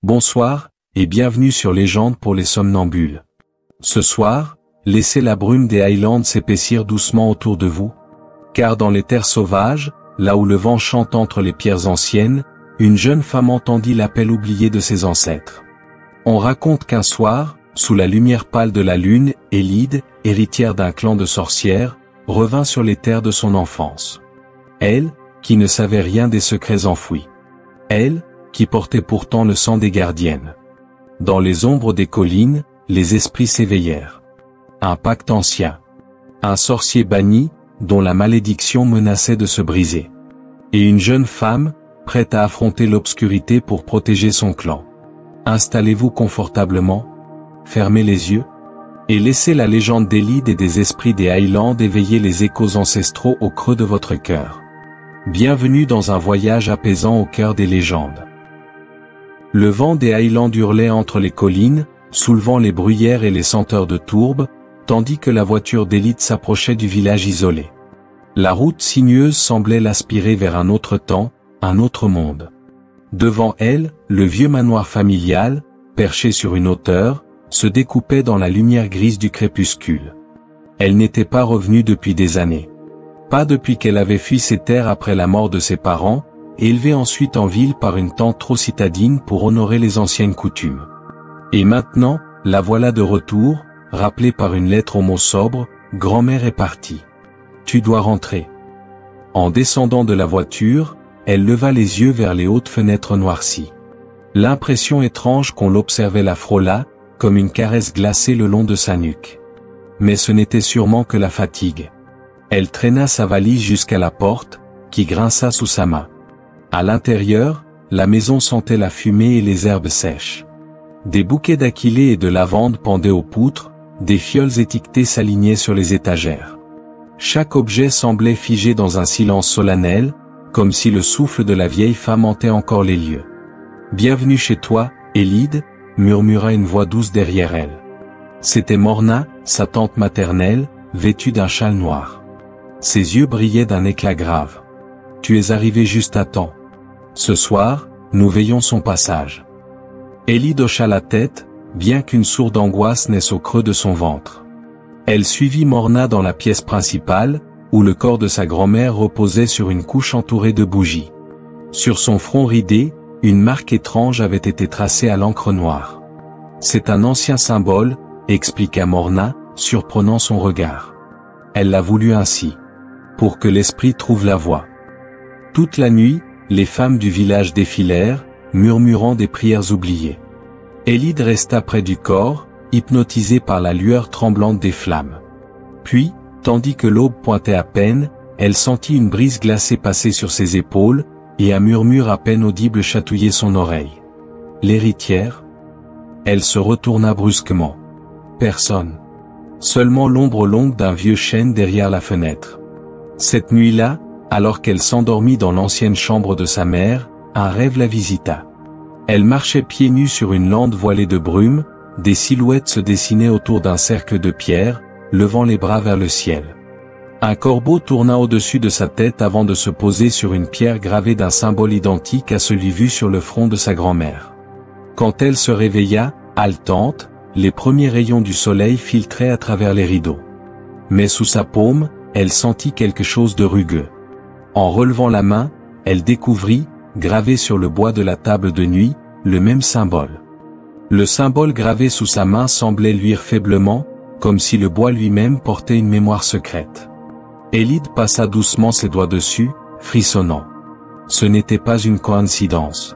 Bonsoir, et bienvenue sur Légende pour les somnambules. Ce soir, laissez la brume des Highlands s'épaissir doucement autour de vous. Car dans les terres sauvages, là où le vent chante entre les pierres anciennes, une jeune femme entendit l'appel oublié de ses ancêtres. On raconte qu'un soir, sous la lumière pâle de la lune, Élide, héritière d'un clan de sorcières, revint sur les terres de son enfance. Elle, qui ne savait rien des secrets enfouis. Elle, qui portait pourtant le sang des gardiennes. Dans les ombres des collines, les esprits s'éveillèrent. Un pacte ancien. Un sorcier banni, dont la malédiction menaçait de se briser. Et une jeune femme, prête à affronter l'obscurité pour protéger son clan. Installez-vous confortablement, fermez les yeux, et laissez la légende d'Élide et des esprits des Highlands éveiller les échos ancestraux au creux de votre cœur. Bienvenue dans un voyage apaisant au cœur des légendes. Le vent des Highlands hurlait entre les collines, soulevant les bruyères et les senteurs de tourbe, tandis que la voiture d'Élide s'approchait du village isolé. La route sinueuse semblait l'aspirer vers un autre temps, un autre monde. Devant elle, le vieux manoir familial, perché sur une hauteur, se découpait dans la lumière grise du crépuscule. Elle n'était pas revenue depuis des années. Pas depuis qu'elle avait fui ses terres après la mort de ses parents, élevée ensuite en ville par une tante trop citadine pour honorer les anciennes coutumes. Et maintenant, la voilà de retour, rappelée par une lettre aux mots sobres, « Grand-mère est partie. Tu dois rentrer. » En descendant de la voiture, elle leva les yeux vers les hautes fenêtres noircies. L'impression étrange qu'on l'observait la frôla, comme une caresse glacée le long de sa nuque. Mais ce n'était sûrement que la fatigue. Elle traîna sa valise jusqu'à la porte, qui grinça sous sa main. À l'intérieur, la maison sentait la fumée et les herbes sèches. Des bouquets d'aquilées et de lavande pendaient aux poutres, des fioles étiquetées s'alignaient sur les étagères. Chaque objet semblait figé dans un silence solennel, comme si le souffle de la vieille femme hantait encore les lieux. « Bienvenue chez toi, Élide », murmura une voix douce derrière elle. C'était Morna, sa tante maternelle, vêtue d'un châle noir. Ses yeux brillaient d'un éclat grave. « Tu es arrivé juste à temps. Ce soir, nous veillons son passage. » Élide hocha la tête, bien qu'une sourde angoisse naisse au creux de son ventre. Elle suivit Morna dans la pièce principale, où le corps de sa grand-mère reposait sur une couche entourée de bougies. Sur son front ridé, une marque étrange avait été tracée à l'encre noire. « C'est un ancien symbole », expliqua Morna, surprenant son regard. Elle l'a voulu ainsi. Pour que l'esprit trouve la voie. Toute la nuit, les femmes du village défilèrent, murmurant des prières oubliées. Élide resta près du corps, hypnotisée par la lueur tremblante des flammes. Puis, tandis que l'aube pointait à peine, elle sentit une brise glacée passer sur ses épaules, et un murmure à peine audible chatouiller son oreille. L'héritière? Elle se retourna brusquement. Personne. Seulement l'ombre longue d'un vieux chêne derrière la fenêtre. Cette nuit-là, alors qu'elle s'endormit dans l'ancienne chambre de sa mère, un rêve la visita. Elle marchait pieds nus sur une lande voilée de brume, des silhouettes se dessinaient autour d'un cercle de pierre, levant les bras vers le ciel. Un corbeau tourna au-dessus de sa tête avant de se poser sur une pierre gravée d'un symbole identique à celui vu sur le front de sa grand-mère. Quand elle se réveilla, haletante, les premiers rayons du soleil filtraient à travers les rideaux. Mais sous sa paume, elle sentit quelque chose de rugueux. En relevant la main, elle découvrit, gravé sur le bois de la table de nuit, le même symbole. Le symbole gravé sous sa main semblait luire faiblement, comme si le bois lui-même portait une mémoire secrète. Élide passa doucement ses doigts dessus, frissonnant. Ce n'était pas une coïncidence.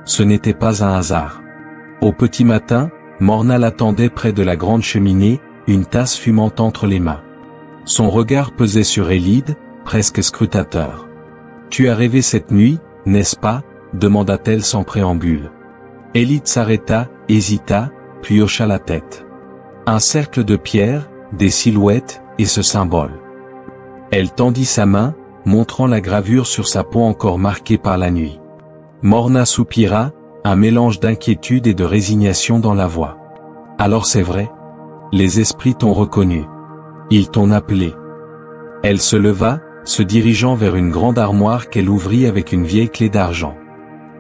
Ce n'était pas un hasard. Au petit matin, Morna l'attendait près de la grande cheminée, une tasse fumante entre les mains. Son regard pesait sur Élide, presque scrutateur. « Tu as rêvé cette nuit, n'est-ce pas ?» demanda-t-elle sans préambule. Élide s'arrêta, hésita, puis hocha la tête. Un cercle de pierres, des silhouettes, et ce symbole. Elle tendit sa main, montrant la gravure sur sa peau encore marquée par la nuit. Morna soupira, un mélange d'inquiétude et de résignation dans la voix. « Alors c'est vrai. Les esprits t'ont reconnu. Ils t'ont appelé. » Elle se leva, se dirigeant vers une grande armoire qu'elle ouvrit avec une vieille clé d'argent.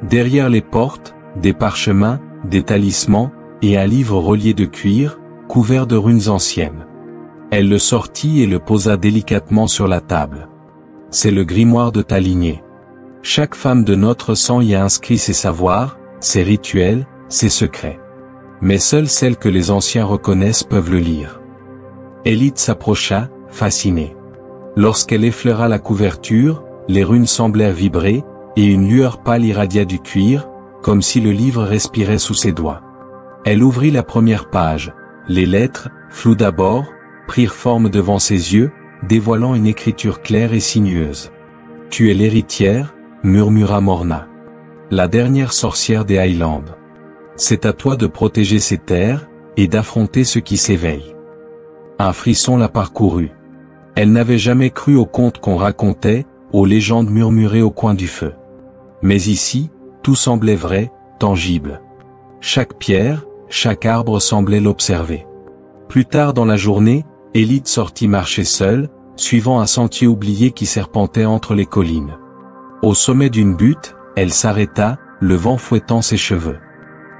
Derrière les portes, des parchemins, des talismans, et un livre relié de cuir, couvert de runes anciennes. Elle le sortit et le posa délicatement sur la table. C'est le grimoire de ta lignée. Chaque femme de notre sang y a inscrit ses savoirs, ses rituels, ses secrets. Mais seules celles que les anciens reconnaissent peuvent le lire. Élide s'approcha, fascinée. Lorsqu'elle effleura la couverture, les runes semblèrent vibrer, et une lueur pâle irradia du cuir, comme si le livre respirait sous ses doigts. Elle ouvrit la première page. Les lettres, floues d'abord, prirent forme devant ses yeux, dévoilant une écriture claire et sinueuse. « Tu es l'héritière », murmura Morna. La dernière sorcière des Highlands. C'est à toi de protéger ces terres, et d'affronter ceux qui s'éveillent. Un frisson la parcourut. Elle n'avait jamais cru aux contes qu'on racontait, aux légendes murmurées au coin du feu. Mais ici, tout semblait vrai, tangible. Chaque pierre, chaque arbre semblait l'observer. Plus tard dans la journée, Élide sortit marcher seule, suivant un sentier oublié qui serpentait entre les collines. Au sommet d'une butte, elle s'arrêta, le vent fouettant ses cheveux.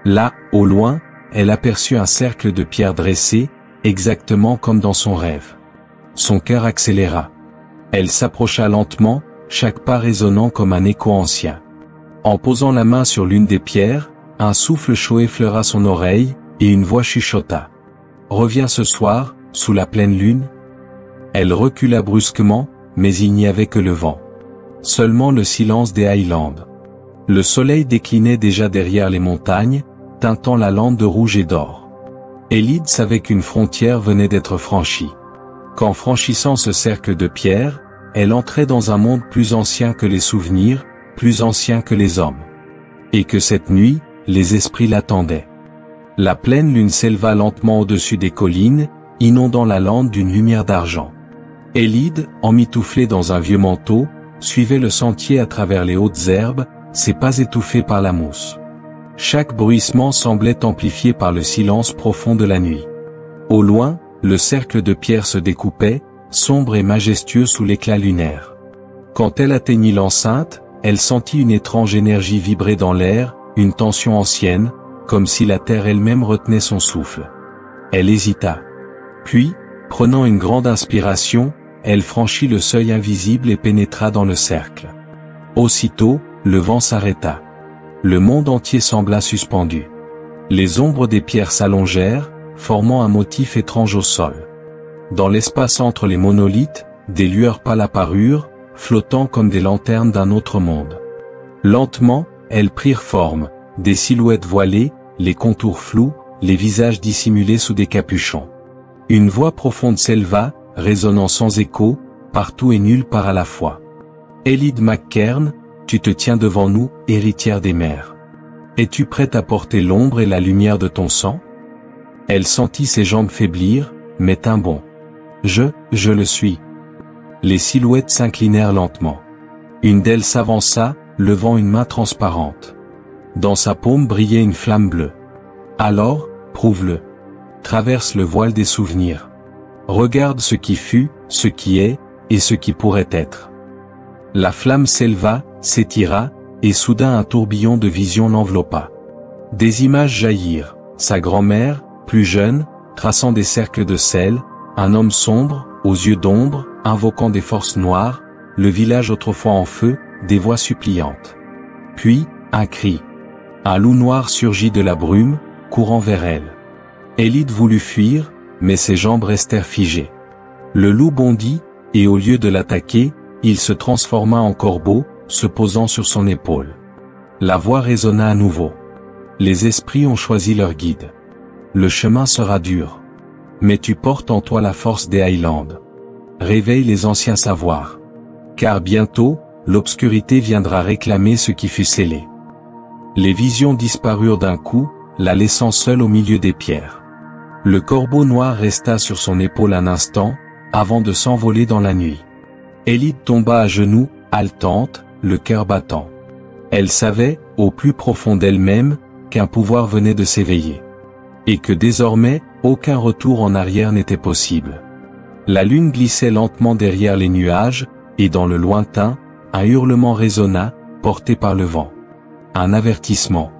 Là, au loin, elle aperçut un cercle de pierres dressées, exactement comme dans son rêve. Son cœur accéléra. Elle s'approcha lentement, chaque pas résonnant comme un écho ancien. En posant la main sur l'une des pierres, un souffle chaud effleura son oreille, et une voix chuchota. « Reviens ce soir, sous la pleine lune ?» Elle recula brusquement, mais il n'y avait que le vent. Seulement le silence des Highlands. Le soleil déclinait déjà derrière les montagnes, teintant la lande de rouge et d'or. Élide savait qu'une frontière venait d'être franchie. Qu'en franchissant ce cercle de pierres, elle entrait dans un monde plus ancien que les souvenirs, plus ancien que les hommes. Et que cette nuit, les esprits l'attendaient. La pleine lune s'éleva lentement au-dessus des collines, inondant la lande d'une lumière d'argent. Élide, emmitouflée dans un vieux manteau, suivait le sentier à travers les hautes herbes, ses pas étouffés par la mousse. Chaque bruissement semblait amplifié par le silence profond de la nuit. Au loin, le cercle de pierre se découpait, sombre et majestueux sous l'éclat lunaire. Quand elle atteignit l'enceinte, elle sentit une étrange énergie vibrer dans l'air, une tension ancienne, comme si la terre elle-même retenait son souffle. Elle hésita. Puis, prenant une grande inspiration, elle franchit le seuil invisible et pénétra dans le cercle. Aussitôt, le vent s'arrêta. Le monde entier sembla suspendu. Les ombres des pierres s'allongèrent, formant un motif étrange au sol. Dans l'espace entre les monolithes, des lueurs pâles apparurent, flottant comme des lanternes d'un autre monde. Lentement, elles prirent forme, des silhouettes voilées, les contours flous, les visages dissimulés sous des capuchons. Une voix profonde s'éleva, résonnant sans écho, partout et nulle part à la fois. « Élide McCairn, tu te tiens devant nous, héritière des mers. Es-tu prête à porter l'ombre et la lumière de ton sang ?» Elle sentit ses jambes faiblir, mais tint bon. « Je le suis. » Les silhouettes s'inclinèrent lentement. Une d'elles s'avança, levant une main transparente. Dans sa paume brillait une flamme bleue. « Alors, prouve-le. Traverse le voile des souvenirs. Regarde ce qui fut, ce qui est, et ce qui pourrait être. » La flamme s'éleva, s'étira, et soudain un tourbillon de visions l'enveloppa. Des images jaillirent, sa grand-mère, plus jeune, traçant des cercles de sel, un homme sombre, aux yeux d'ombre, invoquant des forces noires, le village autrefois en feu, des voix suppliantes. Puis, un cri. Un loup noir surgit de la brume, courant vers elle. Élide voulut fuir, mais ses jambes restèrent figées. Le loup bondit, et au lieu de l'attaquer, il se transforma en corbeau, se posant sur son épaule. La voix résonna à nouveau. Les esprits ont choisi leur guide. Le chemin sera dur. Mais tu portes en toi la force des Highlands. Réveille les anciens savoirs. Car bientôt, l'obscurité viendra réclamer ce qui fut scellé. Les visions disparurent d'un coup, la laissant seule au milieu des pierres. Le corbeau noir resta sur son épaule un instant, avant de s'envoler dans la nuit. Élide tomba à genoux, haletante, le cœur battant. Elle savait, au plus profond d'elle-même, qu'un pouvoir venait de s'éveiller. Et que désormais, aucun retour en arrière n'était possible. La lune glissait lentement derrière les nuages, et dans le lointain, un hurlement résonna, porté par le vent. Un avertissement.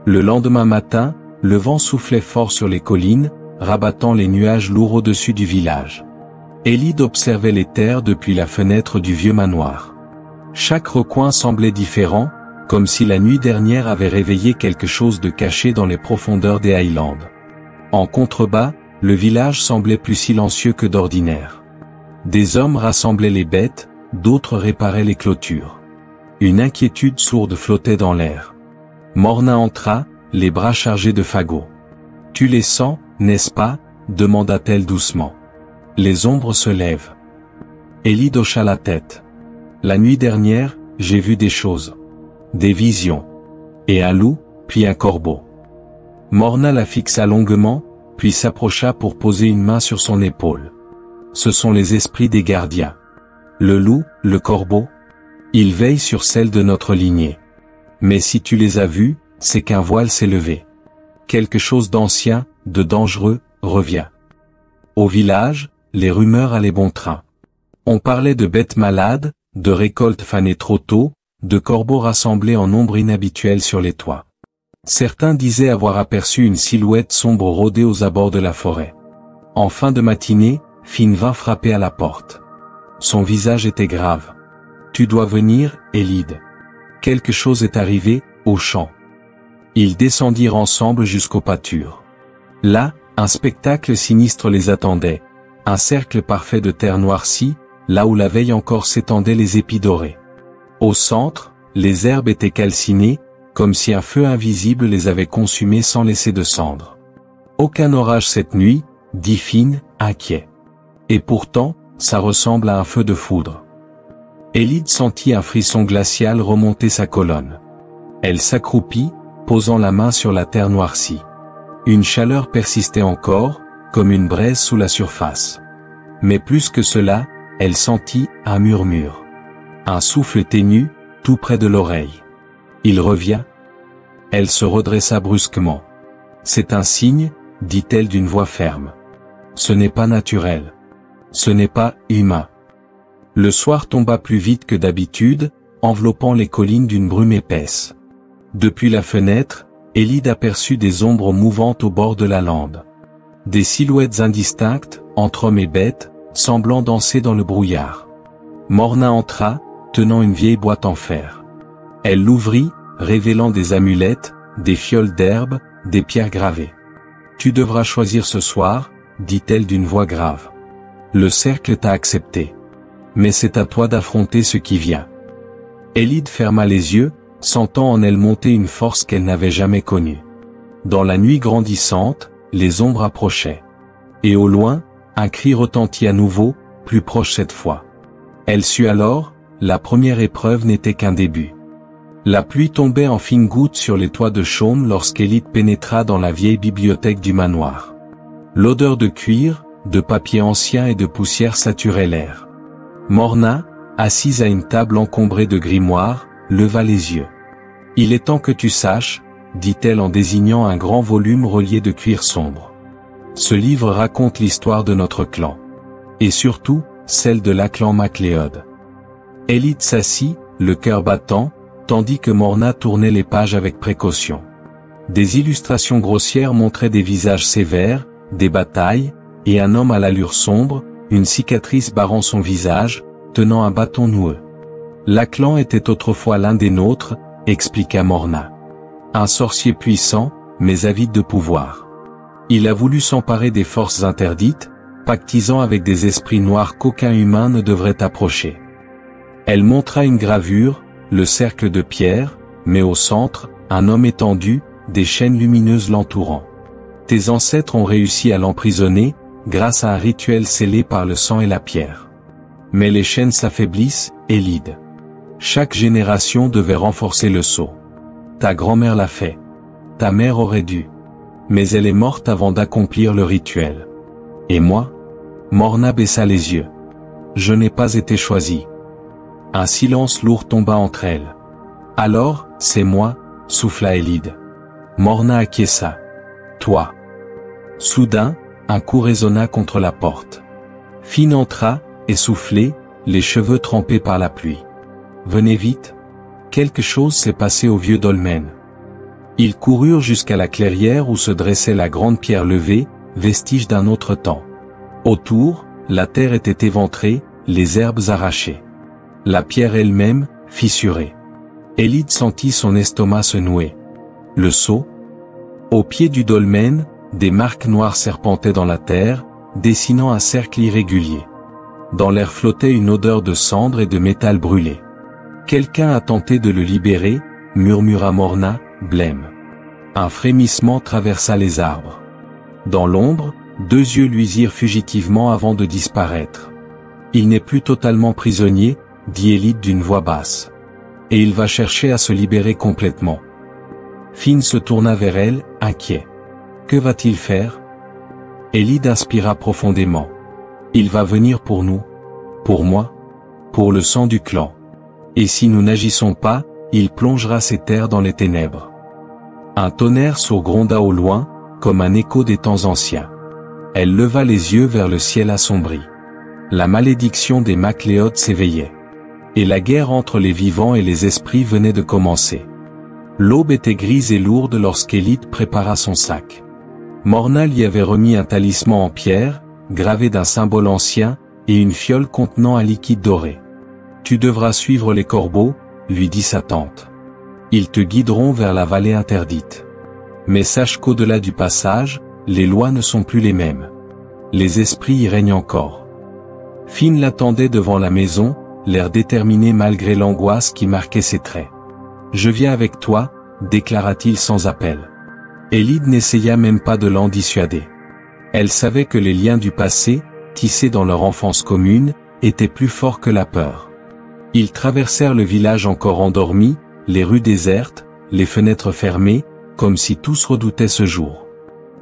Le lendemain matin, le vent soufflait fort sur les collines, rabattant les nuages lourds au-dessus du village. Élide observait les terres depuis la fenêtre du vieux manoir. Chaque recoin semblait différent, comme si la nuit dernière avait réveillé quelque chose de caché dans les profondeurs des Highlands. En contrebas, le village semblait plus silencieux que d'ordinaire. Des hommes rassemblaient les bêtes, d'autres réparaient les clôtures. Une inquiétude sourde flottait dans l'air. Morna entra, les bras chargés de fagots. « Tu les sens, n'est-ce pas ?» demanda-t-elle doucement. « Les ombres se lèvent. » Élide hocha la tête. « La nuit dernière, j'ai vu des choses. Des visions. Et un loup, puis un corbeau. » Morna la fixa longuement, puis s'approcha pour poser une main sur son épaule. « Ce sont les esprits des gardiens. Le loup, le corbeau. Ils veillent sur celle de notre lignée. Mais si tu les as vus, c'est qu'un voile s'est levé. Quelque chose d'ancien, de dangereux, revient. » Au village, les rumeurs allaient bon train. On parlait de bêtes malades, de récoltes fanées trop tôt, de corbeaux rassemblés en nombre inhabituel sur les toits. Certains disaient avoir aperçu une silhouette sombre rôder aux abords de la forêt. En fin de matinée, Finn vint frapper à la porte. Son visage était grave. « Tu dois venir, Élide. Quelque chose est arrivé, au champ. » Ils descendirent ensemble jusqu'aux pâtures. Là, un spectacle sinistre les attendait. Un cercle parfait de terre noircie, là où la veille encore s'étendaient les épis dorés. Au centre, les herbes étaient calcinées, comme si un feu invisible les avait consumées sans laisser de cendres. « Aucun orage cette nuit, » dit Finn, inquiet. « Et pourtant, ça ressemble à un feu de foudre. » Élide sentit un frisson glacial remonter sa colonne. Elle s'accroupit, posant la main sur la terre noircie. Une chaleur persistait encore, comme une braise sous la surface. Mais plus que cela, elle sentit un murmure. Un souffle ténu, tout près de l'oreille. Il revient. Elle se redressa brusquement. « C'est un signe, » dit-elle d'une voix ferme. « Ce n'est pas naturel. Ce n'est pas humain. » Le soir tomba plus vite que d'habitude, enveloppant les collines d'une brume épaisse. Depuis la fenêtre, Élide aperçut des ombres mouvantes au bord de la lande. Des silhouettes indistinctes, entre hommes et bêtes, semblant danser dans le brouillard. Morna entra, tenant une vieille boîte en fer. Elle l'ouvrit, révélant des amulettes, des fioles d'herbe, des pierres gravées. « Tu devras choisir ce soir, » dit-elle d'une voix grave. « Le cercle t'a accepté. Mais c'est à toi d'affronter ce qui vient. » Élide ferma les yeux, sentant en elle monter une force qu'elle n'avait jamais connue. Dans la nuit grandissante, les ombres approchaient. Et au loin, un cri retentit à nouveau, plus proche cette fois. Elle sut alors, la première épreuve n'était qu'un début. La pluie tombait en fines gouttes sur les toits de chaume lorsqu'Élide pénétra dans la vieille bibliothèque du manoir. L'odeur de cuir, de papier ancien et de poussière saturait l'air. Morna, assise à une table encombrée de grimoires, leva les yeux. « Il est temps que tu saches, » dit-elle en désignant un grand volume relié de cuir sombre. « Ce livre raconte l'histoire de notre clan. Et surtout, celle de l'Aclan MacLeod. » Élide s'assit, le cœur battant, tandis que Morna tournait les pages avec précaution. Des illustrations grossières montraient des visages sévères, des batailles, et un homme à l'allure sombre, une cicatrice barrant son visage, tenant un bâton noueux. L'Aclan était autrefois l'un des nôtres, expliqua Morna. Un sorcier puissant, mais avide de pouvoir. Il a voulu s'emparer des forces interdites, pactisant avec des esprits noirs qu'aucun humain ne devrait approcher. Elle montra une gravure, le cercle de pierre, mais au centre, un homme étendu, des chaînes lumineuses l'entourant. Tes ancêtres ont réussi à l'emprisonner, grâce à un rituel scellé par le sang et la pierre. Mais les chaînes s'affaiblissent, Élide. Chaque génération devait renforcer le sceau. Ta grand-mère l'a fait. Ta mère aurait dû. Mais elle est morte avant d'accomplir le rituel. Et moi ? Morna baissa les yeux. Je n'ai pas été choisi. Un silence lourd tomba entre elles. Alors, c'est moi, souffla Élide. Morna acquiesça. Toi. Soudain, un coup résonna contre la porte. Finn entra, essoufflé, les cheveux trempés par la pluie. Venez vite. Quelque chose s'est passé au vieux dolmen. Ils coururent jusqu'à la clairière où se dressait la grande pierre levée, vestige d'un autre temps. Autour, la terre était éventrée, les herbes arrachées. La pierre elle-même, fissurée. Élide sentit son estomac se nouer. Le seau. Au pied du dolmen, des marques noires serpentaient dans la terre, dessinant un cercle irrégulier. Dans l'air flottait une odeur de cendre et de métal brûlé. Quelqu'un a tenté de le libérer, murmura Morna, blême. Un frémissement traversa les arbres. Dans l'ombre, 2 yeux luisirent fugitivement avant de disparaître. Il n'est plus totalement prisonnier, dit Élide d'une voix basse. Et il va chercher à se libérer complètement. Finn se tourna vers elle, inquiet. Que va-t-il faire? Élide inspira profondément. Il va venir pour nous. Pour moi. Pour le sang du clan. Et si nous n'agissons pas, il plongera ces terres dans les ténèbres. Un tonnerre sourd gronda au loin, comme un écho des temps anciens. Elle leva les yeux vers le ciel assombri. La malédiction des Macléodes s'éveillait. Et la guerre entre les vivants et les esprits venait de commencer. L'aube était grise et lourde lorsqu'Élide prépara son sac. Morna lui avait remis un talisman en pierre, gravé d'un symbole ancien, et une fiole contenant un liquide doré. Tu devras suivre les corbeaux, lui dit sa tante. Ils te guideront vers la vallée interdite. Mais sache qu'au-delà du passage, les lois ne sont plus les mêmes. Les esprits y règnent encore. Finn l'attendait devant la maison, l'air déterminé malgré l'angoisse qui marquait ses traits. Je viens avec toi, déclara-t-il sans appel. Élide n'essaya même pas de l'en dissuader. Elle savait que les liens du passé, tissés dans leur enfance commune, étaient plus forts que la peur. Ils traversèrent le village encore endormi, les rues désertes, les fenêtres fermées, comme si tous redoutaient ce jour.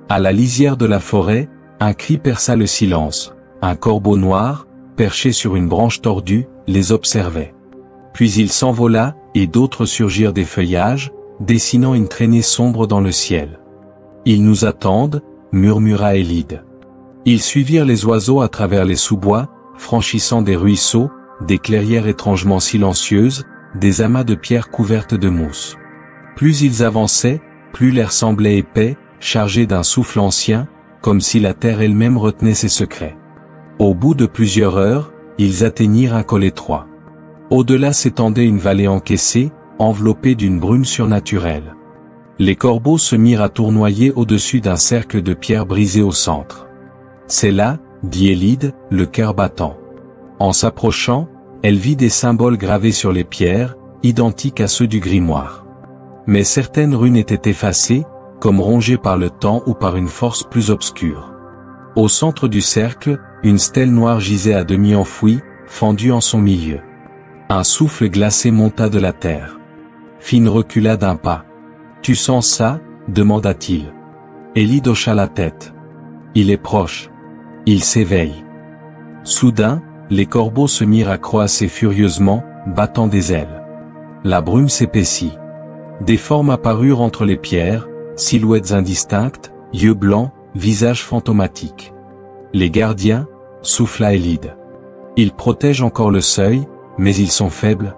À la lisière de la forêt, un cri perça le silence. Un corbeau noir, perché sur une branche tordue, les observait. Puis il s'envola, et d'autres surgirent des feuillages, dessinant une traînée sombre dans le ciel. « Ils nous attendent », murmura Élide. Ils suivirent les oiseaux à travers les sous-bois, franchissant des ruisseaux, des clairières étrangement silencieuses, des amas de pierres couvertes de mousse. Plus ils avançaient, plus l'air semblait épais, chargé d'un souffle ancien, comme si la terre elle-même retenait ses secrets. Au bout de plusieurs heures, ils atteignirent un col étroit. Au-delà s'étendait une vallée encaissée, enveloppée d'une brume surnaturelle. Les corbeaux se mirent à tournoyer au-dessus d'un cercle de pierres brisées au centre. « C'est là, » dit Élide, le cœur battant. En s'approchant, elle vit des symboles gravés sur les pierres, identiques à ceux du grimoire. Mais certaines runes étaient effacées, comme rongées par le temps ou par une force plus obscure. Au centre du cercle, une stèle noire gisait à demi enfouie, fendue en son milieu. Un souffle glacé monta de la terre. Finn recula d'un pas. « Tu sens ça ?» demanda-t-il. Élide hocha la tête. « Il est proche. Il s'éveille. » Soudain, les corbeaux se mirent à croasser furieusement, battant des ailes. La brume s'épaissit. Des formes apparurent entre les pierres, silhouettes indistinctes, yeux blancs, visages fantomatiques. Les gardiens, souffla Élide. Ils protègent encore le seuil, mais ils sont faibles.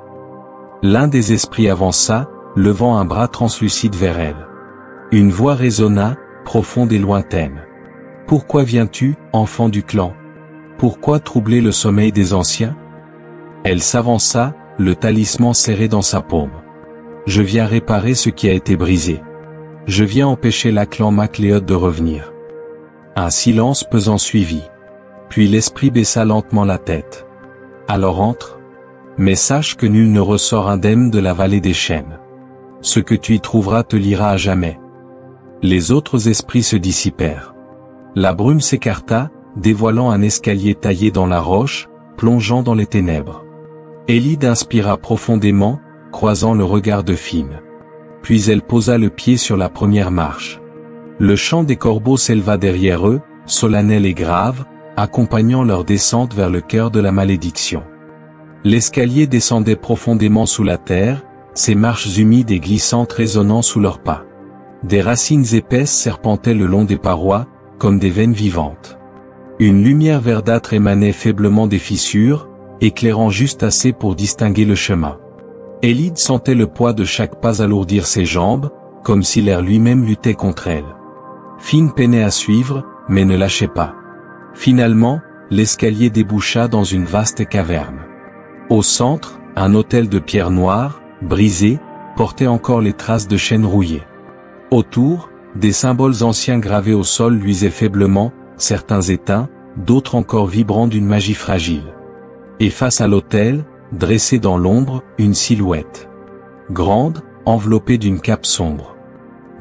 L'un des esprits avança, levant un bras translucide vers elle. Une voix résonna, profonde et lointaine. « Pourquoi viens-tu, enfant du clan? Pourquoi troubler le sommeil des anciens ?» Elle s'avança, le talisman serré dans sa paume. « Je viens réparer ce qui a été brisé. Je viens empêcher la clan Macléode de revenir. » Un silence pesant suivit. Puis l'esprit baissa lentement la tête. « Alors entre. Mais sache que nul ne ressort indemne de la vallée des chênes. Ce que tu y trouveras te liera à jamais. » Les autres esprits se dissipèrent. La brume s'écarta, dévoilant un escalier taillé dans la roche, plongeant dans les ténèbres. Élide inspira profondément, croisant le regard de Finn. Puis elle posa le pied sur la première marche. Le chant des corbeaux s'éleva derrière eux, solennel et grave, accompagnant leur descente vers le cœur de la malédiction. L'escalier descendait profondément sous la terre, ses marches humides et glissantes résonnant sous leurs pas. Des racines épaisses serpentaient le long des parois, comme des veines vivantes. Une lumière verdâtre émanait faiblement des fissures, éclairant juste assez pour distinguer le chemin. Élide sentait le poids de chaque pas alourdir ses jambes, comme si l'air lui-même luttait contre elle. Finn peinait à suivre, mais ne lâchait pas. Finalement, l'escalier déboucha dans une vaste caverne. Au centre, un autel de pierre noire, brisé, portait encore les traces de chaînes rouillées. Autour, des symboles anciens gravés au sol luisaient faiblement, certains éteints, d'autres encore vibrant d'une magie fragile. Et face à l'autel, dressée dans l'ombre, une silhouette. Grande, enveloppée d'une cape sombre.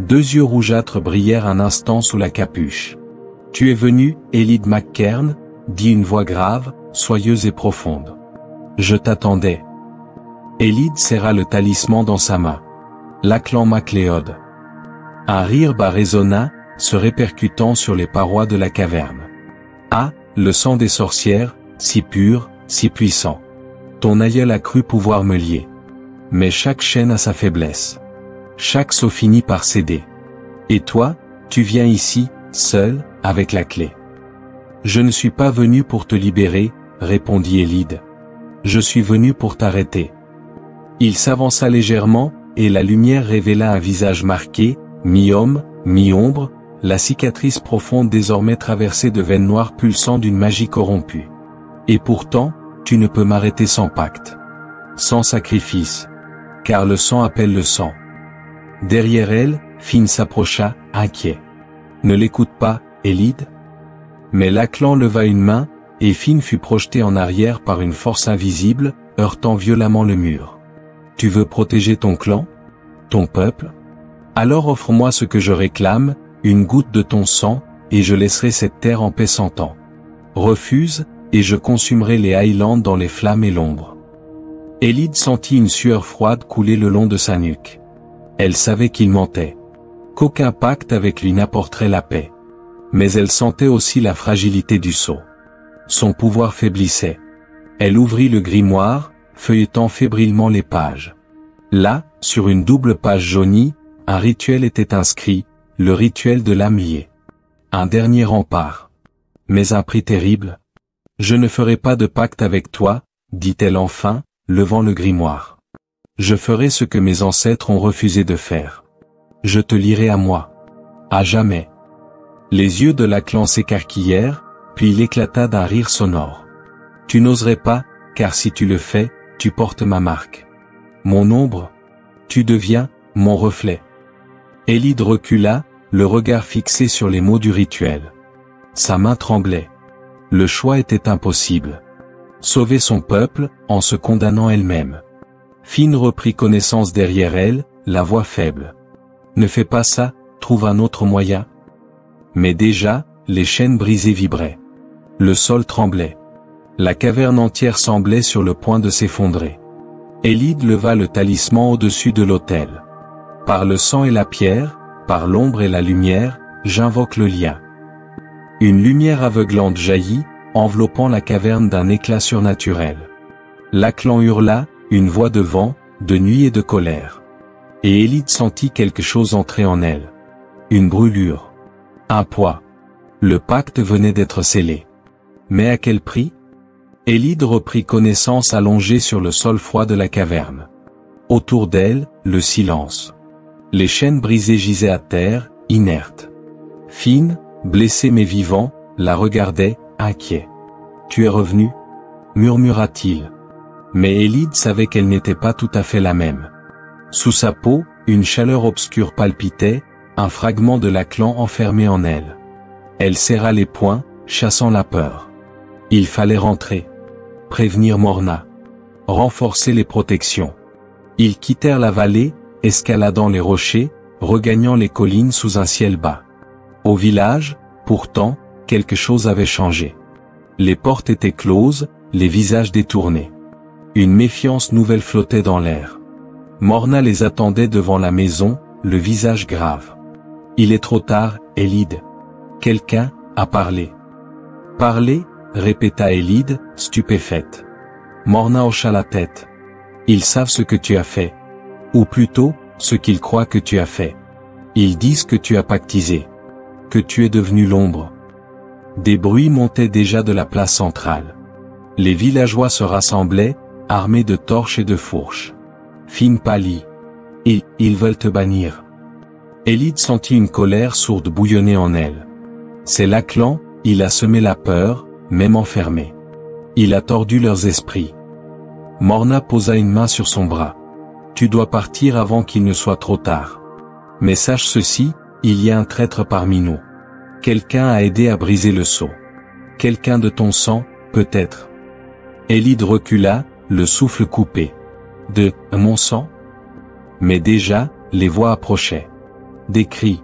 2 yeux rougeâtres brillèrent un instant sous la capuche. « Tu es venu, Elide McKern ?» dit une voix grave, soyeuse et profonde. « Je t'attendais. » Elide serra le talisman dans sa main. Lachlan MacLeod. Un rire bas résonna, se répercutant sur les parois de la caverne. « Ah, le sang des sorcières, si pur, si puissant. Ton aïeul a cru pouvoir me lier. Mais chaque chaîne a sa faiblesse. Chaque sceau finit par céder. Et toi, tu viens ici, seul, avec la clé. » « Je ne suis pas venu pour te libérer, » répondit Elide. « Je suis venu pour t'arrêter. » Il s'avança légèrement, et la lumière révéla un visage marqué, mi-homme, mi-ombre, la cicatrice profonde désormais traversée de veines noires pulsant d'une magie corrompue. « Et pourtant, tu ne peux m'arrêter sans pacte. Sans sacrifice. Car le sang appelle le sang. » Derrière elle, Finn s'approcha, inquiet. « Ne l'écoute pas, Elide. » Mais Lachlan leva une main, et Finn fut projeté en arrière par une force invisible, heurtant violemment le mur. « Tu veux protéger ton clan? Ton peuple? Alors offre-moi ce que je réclame, une goutte de ton sang, et je laisserai cette terre en paix 100 ans. Refuse, et je consumerai les Highlands dans les flammes et l'ombre. » Elide sentit une sueur froide couler le long de sa nuque. Elle savait qu'il mentait. Qu'aucun pacte avec lui n'apporterait la paix. Mais elle sentait aussi la fragilité du sceau. Son pouvoir faiblissait. Elle ouvrit le grimoire, feuilletant fébrilement les pages. Là, sur une double page jaunie, un rituel était inscrit, le rituel de l'âme liée. Un dernier rempart. Mais un prix terrible. « Je ne ferai pas de pacte avec toi, » dit-elle enfin, levant le grimoire. « Je ferai ce que mes ancêtres ont refusé de faire. Je te lierai à moi. À jamais. » Les yeux de Lachlan s'écarquillèrent, puis il éclata d'un rire sonore. « Tu n'oserais pas, car si tu le fais, tu portes ma marque. Mon ombre. Tu deviens, mon reflet. » Elide recula, le regard fixé sur les mots du rituel. Sa main tremblait. Le choix était impossible. Sauver son peuple, en se condamnant elle-même. Finn reprit connaissance derrière elle, la voix faible. « Ne fais pas ça, trouve un autre moyen. » Mais déjà, les chaînes brisées vibraient. Le sol tremblait. La caverne entière semblait sur le point de s'effondrer. Elide leva le talisman au-dessus de l'autel. « Par le sang et la pierre, par l'ombre et la lumière, j'invoque le lien. » Une lumière aveuglante jaillit, enveloppant la caverne d'un éclat surnaturel. Lachlan hurla, une voix de vent, de nuit et de colère. Et Elide sentit quelque chose entrer en elle. Une brûlure. Un poids. Le pacte venait d'être scellé. Mais à quel prix? Elide reprit connaissance allongée sur le sol froid de la caverne. Autour d'elle, le silence. Les chaînes brisées gisaient à terre, inertes. Finn, blessé mais vivant, la regardait, inquiet. « Tu es revenu ?» murmura-t-il. Mais Elide savait qu'elle n'était pas tout à fait la même. Sous sa peau, une chaleur obscure palpitait, un fragment de Lachlan enfermé en elle. Elle serra les poings, chassant la peur. Il fallait rentrer. Prévenir Morna. Renforcer les protections. Ils quittèrent la vallée, escaladant les rochers, regagnant les collines sous un ciel bas. Au village, pourtant, quelque chose avait changé. Les portes étaient closes, les visages détournés. Une méfiance nouvelle flottait dans l'air. Morna les attendait devant la maison, le visage grave. « Il est trop tard, Elide. Quelqu'un a parlé. »« Parlé ?» répéta Elide, stupéfaite. Morna hocha la tête. « Ils savent ce que tu as fait. Ou plutôt, ce qu'ils croient que tu as fait. Ils disent que tu as pactisé. Que tu es devenu l'ombre. » Des bruits montaient déjà de la place centrale. Les villageois se rassemblaient, armés de torches et de fourches. Finn pâlit. « Ils veulent te bannir. » Élide sentit une colère sourde bouillonner en elle. C'est Lachlan, il a semé la peur, même enfermé. Il a tordu leurs esprits. Morna posa une main sur son bras. Tu dois partir avant qu'il ne soit trop tard. Mais sache ceci, il y a un traître parmi nous. Quelqu'un a aidé à briser le sceau. Quelqu'un de ton sang, peut-être. Élide recula, le souffle coupé. De mon sang? Mais déjà, les voix approchaient. Des cris.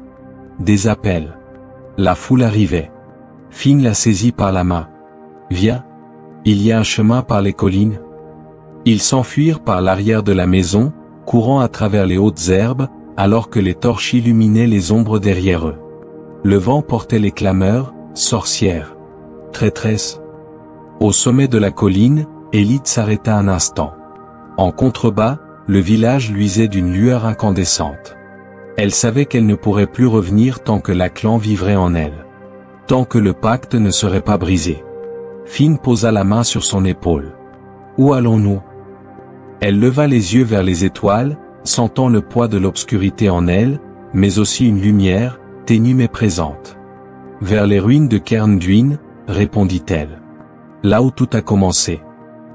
Des appels. La foule arrivait. Finn la saisit par la main. Viens. Il y a un chemin par les collines. Ils s'enfuirent par l'arrière de la maison, courant à travers les hautes herbes, alors que les torches illuminaient les ombres derrière eux. Le vent portait les clameurs, sorcière. Traîtresse. Au sommet de la colline, Élide s'arrêta un instant. En contrebas, le village luisait d'une lueur incandescente. Elle savait qu'elle ne pourrait plus revenir tant que Lachlan vivrait en elle. Tant que le pacte ne serait pas brisé. Finn posa la main sur son épaule. Où allons-nous? Elle leva les yeux vers les étoiles, sentant le poids de l'obscurité en elle, mais aussi une lumière, ténue mais présente. Vers les ruines de Cairn-Duin, répondit-elle. Là où tout a commencé.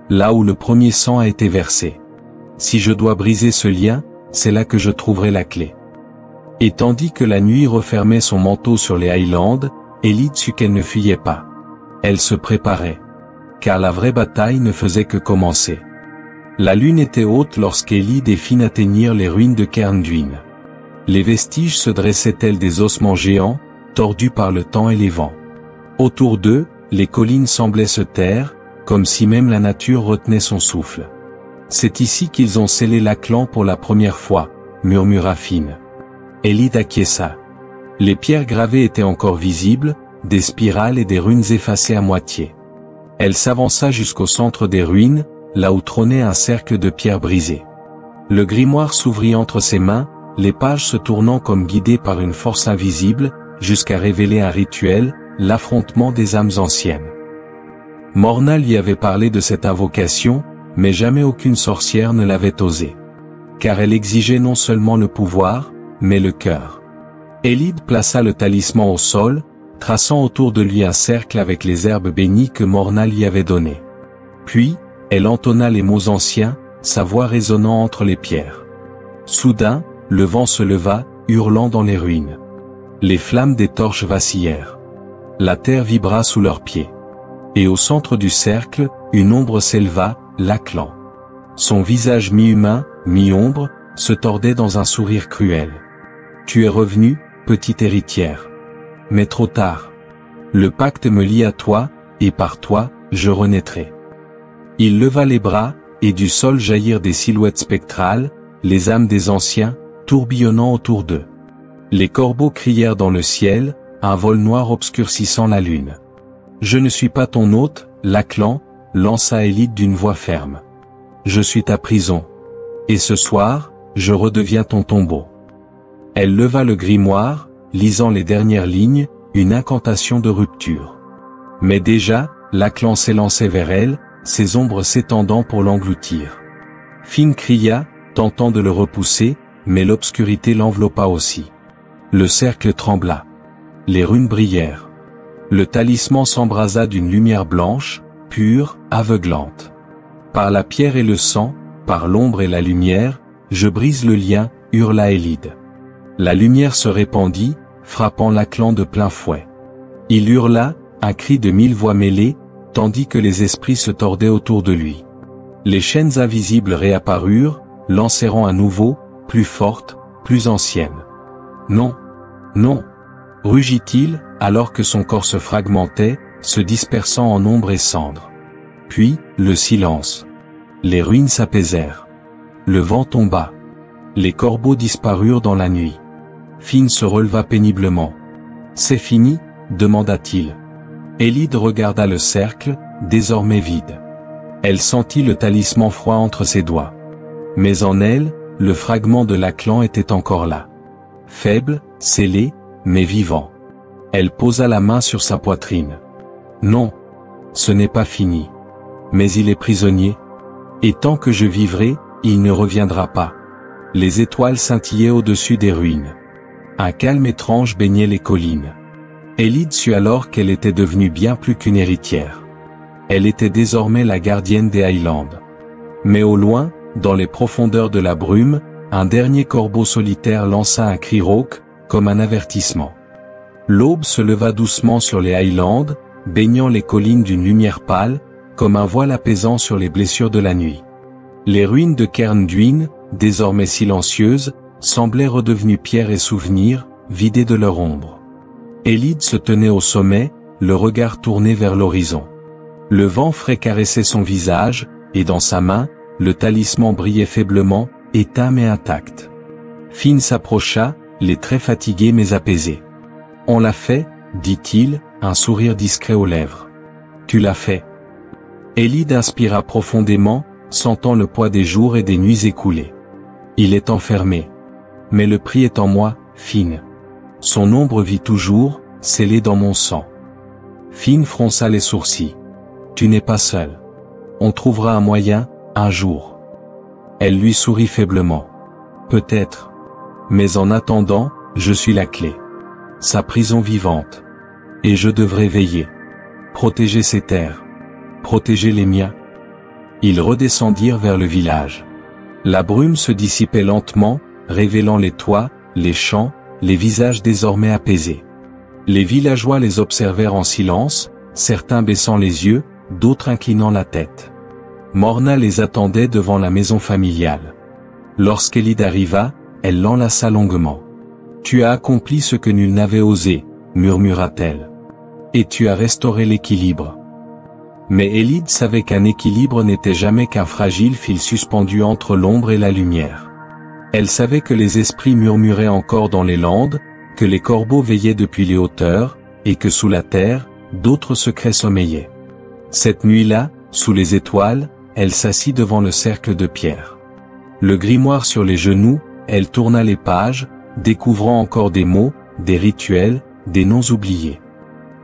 Là où le premier sang a été versé. Si je dois briser ce lien, c'est là que je trouverai la clé. Et tandis que la nuit refermait son manteau sur les Highlands, Élide sut qu'elle ne fuyait pas. Elle se préparait. Car la vraie bataille ne faisait que commencer. La lune était haute lorsqu'Élide et Finn atteignirent les ruines de Cairn-Duin. Les vestiges se dressaient tels des ossements géants, tordus par le temps et les vents. Autour d'eux, les collines semblaient se taire, comme si même la nature retenait son souffle. C'est ici qu'ils ont scellé Lachlan pour la première fois, murmura Finn. Élide acquiesça. Les pierres gravées étaient encore visibles, des spirales et des runes effacées à moitié. Elle s'avança jusqu'au centre des ruines, là où trônait un cercle de pierres brisées. Le grimoire s'ouvrit entre ses mains, les pages se tournant comme guidées par une force invisible, jusqu'à révéler un rituel, l'affrontement des âmes anciennes. Morna lui avait parlé de cette invocation, mais jamais aucune sorcière ne l'avait osé. Car elle exigeait non seulement le pouvoir, mais le cœur. Élide plaça le talisman au sol, traçant autour de lui un cercle avec les herbes bénies que Morna lui avait données. Puis, elle entonna les mots anciens, sa voix résonnant entre les pierres. Soudain, le vent se leva, hurlant dans les ruines. Les flammes des torches vacillèrent. La terre vibra sous leurs pieds. Et au centre du cercle, une ombre s'éleva, Lachlan. Son visage mi-humain, mi-ombre, se tordait dans un sourire cruel. Tu es revenue, petite héritière. Mais trop tard. Le pacte me lie à toi, et par toi, je renaîtrai. Il leva les bras, et du sol jaillirent des silhouettes spectrales, les âmes des anciens, tourbillonnant autour d'eux. Les corbeaux crièrent dans le ciel, un vol noir obscurcissant la lune. Je ne suis pas ton hôte, Lachlan, lança Élide d'une voix ferme. Je suis ta prison. Et ce soir, je redeviens ton tombeau. Elle leva le grimoire, lisant les dernières lignes, une incantation de rupture. Mais déjà, Lachlan s'élançait vers elle, ses ombres s'étendant pour l'engloutir. Finn cria, tentant de le repousser, mais l'obscurité l'enveloppa aussi. Le cercle trembla. Les runes brillèrent. Le talisman s'embrasa d'une lumière blanche, pure, aveuglante. Par la pierre et le sang, par l'ombre et la lumière, je brise le lien, hurla Élide. La lumière se répandit, frappant Lachlan de plein fouet. Il hurla, un cri de 1000 voix mêlées, tandis que les esprits se tordaient autour de lui. Les chaînes invisibles réapparurent, l'enserrant à nouveau, plus fortes, plus anciennes. Non, non, rugit-il, alors que son corps se fragmentait, se dispersant en ombre et cendres. Puis, le silence. Les ruines s'apaisèrent. Le vent tomba. Les corbeaux disparurent dans la nuit. Finn se releva péniblement. « C'est fini ?» demanda-t-il. Élide regarda le cercle, désormais vide. Elle sentit le talisman froid entre ses doigts. Mais en elle, le fragment de Lachlan était encore là. Faible, scellé, mais vivant. Elle posa la main sur sa poitrine. « Non, ce n'est pas fini. Mais il est prisonnier. Et tant que je vivrai, il ne reviendra pas. » Les étoiles scintillaient au-dessus des ruines. Un calme étrange baignait les collines. Elide sut alors qu'elle était devenue bien plus qu'une héritière. Elle était désormais la gardienne des Highlands. Mais au loin, dans les profondeurs de la brume, un dernier corbeau solitaire lança un cri rauque, comme un avertissement. L'aube se leva doucement sur les Highlands, baignant les collines d'une lumière pâle, comme un voile apaisant sur les blessures de la nuit. Les ruines de Cairn Duin, désormais silencieuses, semblaient redevenues pierres et souvenirs, vidées de leur ombre. Elide se tenait au sommet, le regard tourné vers l'horizon. Le vent frais caressait son visage, et dans sa main, le talisman brillait faiblement, éteint mais intact. Finn s'approcha, les traits fatigués mais apaisés. « On l'a fait, » dit-il, un sourire discret aux lèvres. « Tu l'as fait. » Elide inspira profondément, sentant le poids des jours et des nuits écoulées. « Il est enfermé. Mais le prix est en moi, Finn. Son ombre vit toujours, scellée dans mon sang. » Finn fronça les sourcils. « Tu n'es pas seul. On trouvera un moyen, un jour. » Elle lui sourit faiblement. « Peut-être. Mais en attendant, je suis la clé. Sa prison vivante. Et je devrais veiller. Protéger ses terres. Protéger les miens. » Ils redescendirent vers le village. La brume se dissipait lentement, révélant les toits, les champs, les visages désormais apaisés. Les villageois les observèrent en silence, certains baissant les yeux, d'autres inclinant la tête. Morna les attendait devant la maison familiale. Lorsqu'Elide arriva, elle l'enlaça longuement. « Tu as accompli ce que nul n'avait osé, » murmura-t-elle. « Et tu as restauré l'équilibre. » Mais Elide savait qu'un équilibre n'était jamais qu'un fragile fil suspendu entre l'ombre et la lumière. Elle savait que les esprits murmuraient encore dans les landes, que les corbeaux veillaient depuis les hauteurs, et que sous la terre, d'autres secrets sommeillaient. Cette nuit-là, sous les étoiles, elle s'assit devant le cercle de pierre. Le grimoire sur les genoux, elle tourna les pages, découvrant encore des mots, des rituels, des noms oubliés.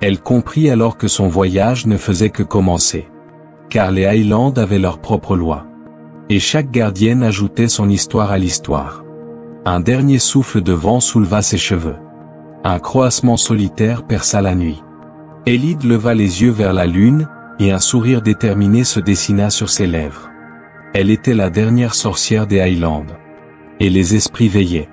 Elle comprit alors que son voyage ne faisait que commencer. Car les Highlands avaient leurs propres lois. Et chaque gardienne ajoutait son histoire à l'histoire. Un dernier souffle de vent souleva ses cheveux. Un croassement solitaire perça la nuit. Elide leva les yeux vers la lune, et un sourire déterminé se dessina sur ses lèvres. Elle était la dernière sorcière des Highlands. Et les esprits veillaient.